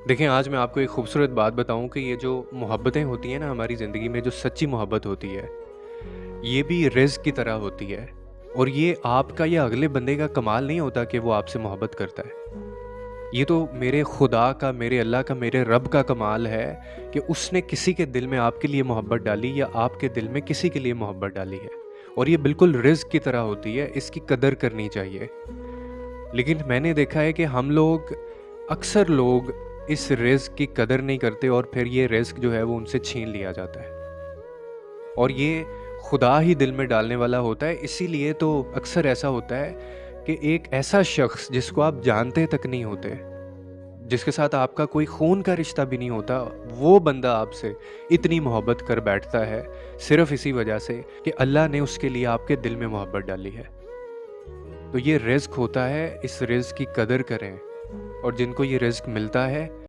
देखें, आज मैं आपको एक खूबसूरत बात बताऊँ कि ये जो मोहब्बतें होती हैं ना हमारी ज़िंदगी में, जो सच्ची मोहब्बत होती है, ये भी रिज़्क की तरह होती है। और ये आपका या अगले बंदे का कमाल नहीं होता कि वो आपसे मोहब्बत करता है। ये तो मेरे खुदा का, मेरे अल्लाह का, मेरे रब का कमाल है कि उसने किसी के दिल में आपके लिए मोहब्बत डाली या आपके दिल में किसी के लिए मोहब्बत डाली है। और ये बिल्कुल रिज़्क की तरह होती है, इसकी कदर करनी चाहिए। लेकिन मैंने देखा है कि अक्सर लोग इस रिज़्क की कदर नहीं करते और फिर ये रिज़्क जो है वो उनसे छीन लिया जाता है। और ये खुदा ही दिल में डालने वाला होता है, इसीलिए तो अक्सर ऐसा होता है कि एक ऐसा शख्स जिसको आप जानते तक नहीं होते, जिसके साथ आपका कोई खून का रिश्ता भी नहीं होता, वो बंदा आपसे इतनी मोहब्बत कर बैठता है, सिर्फ़ इसी वजह से कि अल्लाह ने उसके लिए आपके दिल में मोहब्बत डाली है। तो ये रिज़्क होता है, इस रिज़्क की कदर करें। और जिनको ये रिज़्क मिलता है